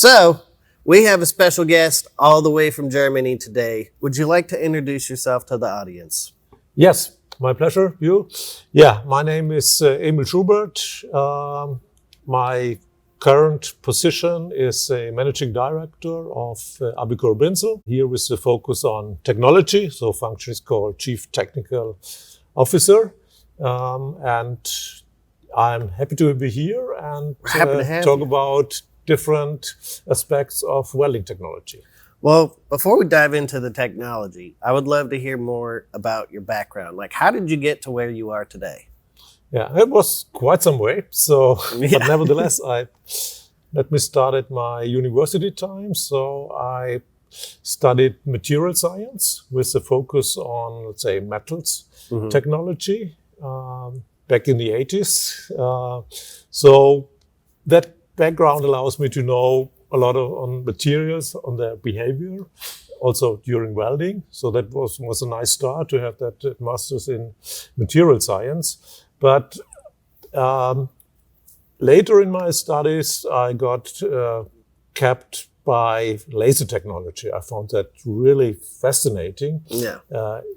So, we have a special guest all the way from Germany today. Would you like to introduce yourself to the audience? Yes, my pleasure. You? Yeah, my name is Emil Schubert. My current position is a managing director of Abicor Brinzel, here with the focus on technology. So function is called Chief Technical Officer. And I'm happy to be here and talk about different aspects of welding technology. Well, before we dive into the technology, I would love to hear more about your background. Like, how did you get to where you are today? Yeah, it was quite some way. So, but nevertheless, let me start at my university time. So I studied material science with a focus on, let's say, metals technology back in the 80s. So that background allows me to know a lot on materials, on their behavior, also during welding. So that was a nice start to have that master's in material science. But later in my studies, I got kept by laser technology. I found that really fascinating. Yeah.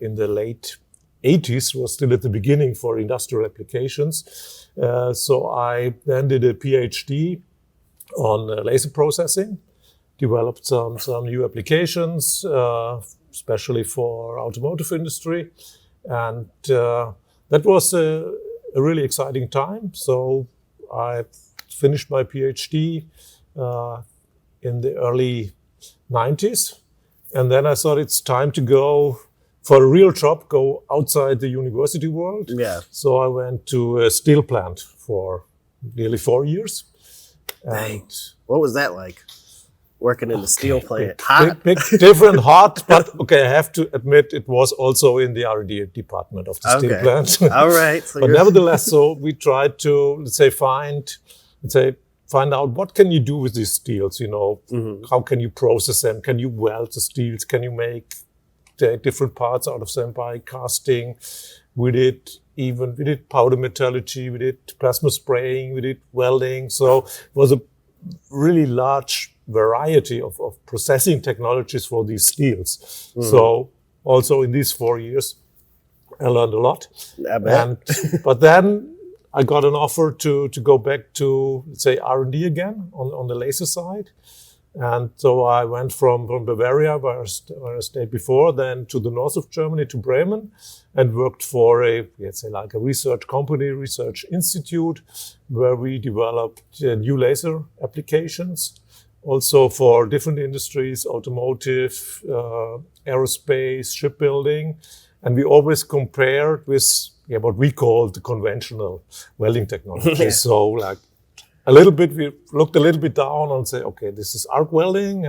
In the late 80s, was still at the beginning for industrial applications. So I then did a PhD on laser processing, developed some new applications, especially for automotive industry. And that was a really exciting time. So I finished my PhD in the early 90s. And then I thought it's time to go for a real job, go outside the university world. Yeah. So I went to a steel plant for nearly 4 years. And what was that like? Working in the steel plant? Hot? Big, different, hot, but okay, I have to admit it was also in the R&D department of the steel plant. All right. So but nevertheless, so we tried to, find out what can you do with these steels, how can you process them? Can you weld the steels? Can you make the different parts out of them by casting? We did powder metallurgy, we did plasma spraying, we did welding. So it was a really large variety of processing technologies for these steels. So also in these 4 years, I learned a lot. I bet. But then I got an offer to go back to, let's say, R&D again on the laser side. And so I went from Bavaria, where I stayed before, then to the north of Germany, to Bremen, and worked for a research company, research institute, where we developed new laser applications, also for different industries, automotive, aerospace, shipbuilding. And we always compared with what we call the conventional welding technology. So we looked a little bit down and say, okay, this is arc welding,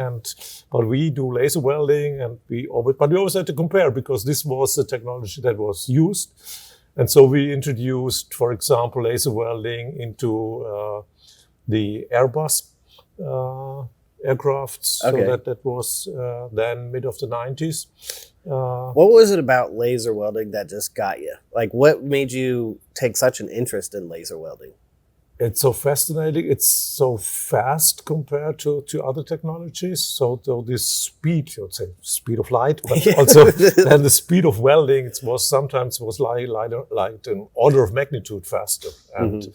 but we do laser welding, and we always had to compare because this was the technology that was used. And so we introduced, for example, laser welding into the Airbus aircrafts. Okay. So that was then mid of the 90s. What was it about laser welding that just got you? Like, what made you take such an interest in laser welding? It's so fascinating. It's so fast compared to other technologies. So this speed, you would say speed of light, but also then the speed of welding, sometimes like an order of magnitude faster. And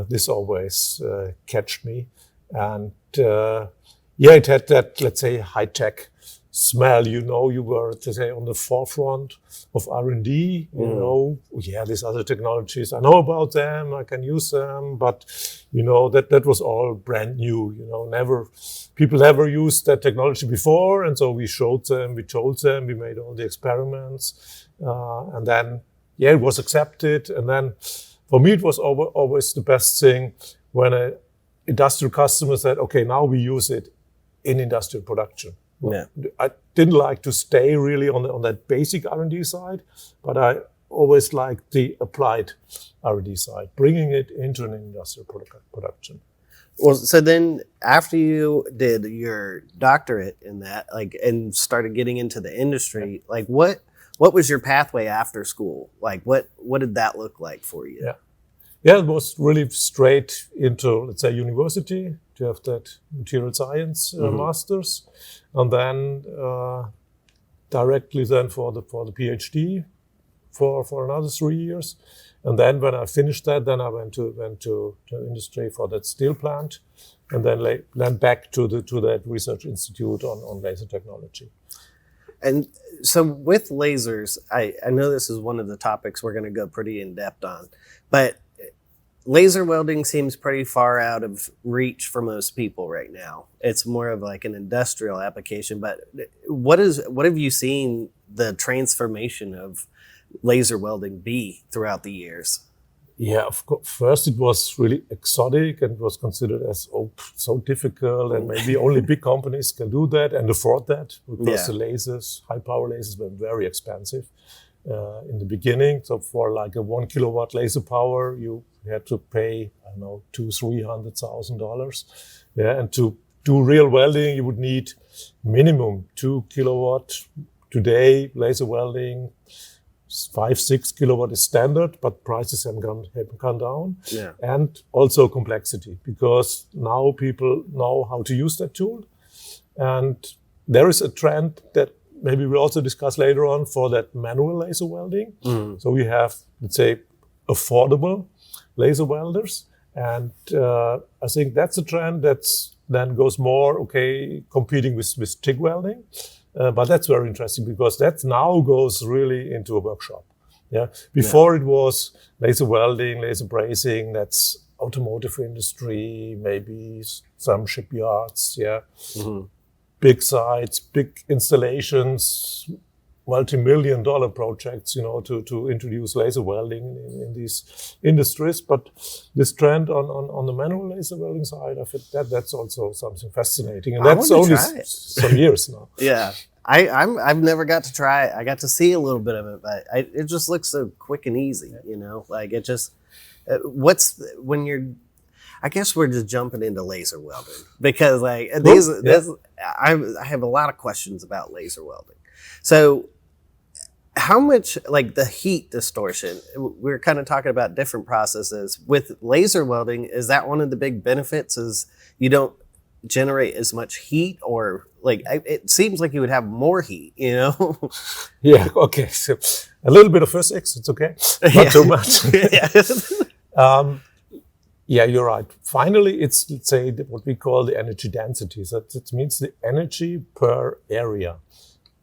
this always catched me. And it had that, let's say, high-tech smell. You were, to say, on the forefront of R&D. These other technologies, I know about them, I can use them, but that was all brand new. People never used that technology before, and so we showed them, we told them, we made all the experiments, and then it was accepted. And then for me, it was always the best thing when an industrial customer said, okay, now we use it in industrial production. Yeah. I didn't like to stay really on that basic R&D side, but I always liked the applied R&D side, bringing it into an industrial production. Well, so then after you did your doctorate in that, and started getting into the industry, what was your pathway after school? Like, what did that look like for you? Yeah, it was really straight into, let's say, university to have that material science master's, and then directly then for the PhD for another 3 years, and then when I finished that, then I went to industry for that steel plant, and then back to that research institute on laser technology. And so with lasers, I know this is one of the topics we're going to go pretty in depth on, but laser welding seems pretty far out of reach for most people right now. It's more of like an industrial application, but what have you seen the transformation of laser welding be throughout the years? Yeah, of course. First, it was really exotic and was considered as so difficult, and maybe only big companies can do that and afford that, because the lasers, high power lasers, were very expensive in the beginning. So for like a 1 kilowatt laser power, you had to pay, I don't know, $200,000-$300,000. Yeah, and to do real welding, you would need minimum 2 kilowatt. Today, laser welding, 5-6 kilowatt is standard, but prices haven't gone down. Yeah. And also complexity, because now people know how to use that tool. And there is a trend that maybe we'll also discuss later on for that manual laser welding. So we have, let's say, affordable laser welders. And I think that's a trend that's then goes more, competing with TIG welding. But that's very interesting, because that now goes really into a workshop. Yeah. Before it was laser welding, laser brazing, that's automotive industry, maybe some shipyards. Yeah. Big sites, big installations, multi-million-dollar projects, to introduce laser welding in these industries. But this trend on the manual laser welding side, I think that's also something fascinating, and that's only some years now. Yeah, I've never got to try it. I got to see a little bit of it, but it just looks so quick and easy. Like it just. I guess we're just jumping into laser welding, because like I have a lot of questions about laser welding. So how much, like the heat distortion, we're kind of talking about different processes. With laser welding, is that one of the big benefits, is you don't generate as much heat, or like it seems like you would have more heat, Yeah, okay. So a little bit of physics, it's okay. Not too much. Yeah, you're right. Finally, it's, let's say, what we call the energy density. So it means the energy per area.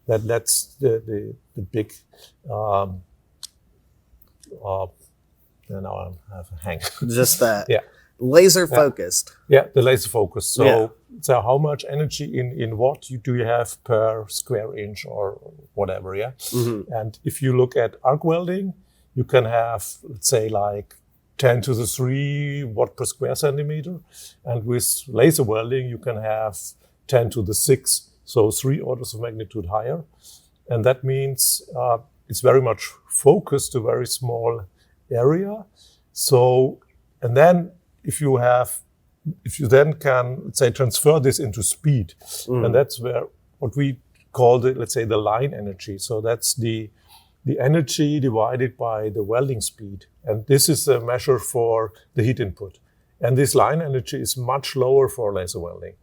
That's the big. Now I have a hang. Just that. Yeah. Laser focused. Yeah, the laser focus. So how much energy in watt do you have per square inch or whatever? Yeah. And if you look at arc welding, you can have, let's say, like 10 to the 3 watt per square centimeter. And with laser welding, you can have 10 to the 6, so 3 orders of magnitude higher. And that means it's very much focused to a very small area. So, and then if you then can, let's say, transfer this into speed, and that's where what we call let's say, the line energy. So that's the energy divided by the welding speed. And this is a measure for the heat input. And this line energy is much lower for laser welding.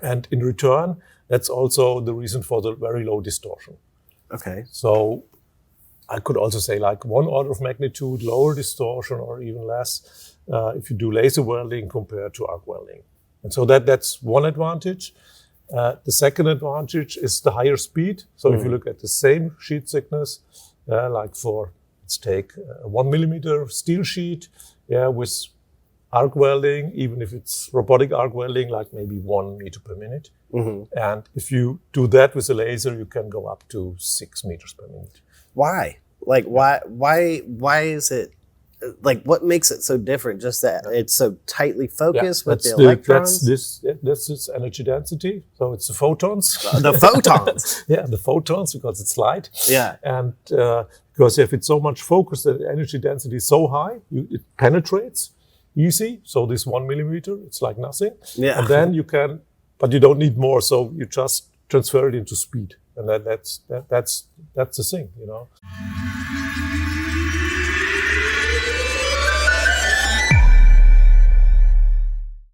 And in return, that's also the reason for the very low distortion. Okay. So I could also say like 1 order of magnitude lower distortion, or even less, if you do laser welding compared to arc welding. And so that's one advantage. The second advantage is the higher speed. So if you look at the same sheet thickness, like let's take a 1 millimeter steel sheet, with arc welding, even if it's robotic arc welding, like maybe 1 meter per minute. And if you do that with a laser, you can go up to 6 meters per minute. Why? Like, why is it, like, what makes it so different? Just that it's so tightly focused with the electrons? That's this energy density. So it's the photons. The photons. Yeah, the photons, because it's light. Yeah. And because if it's so much focused, the energy density is so high, it penetrates easy. So this 1 millimeter, it's like nothing. Yeah. And then but you don't need more. So you just transfer it into speed. And that's the thing,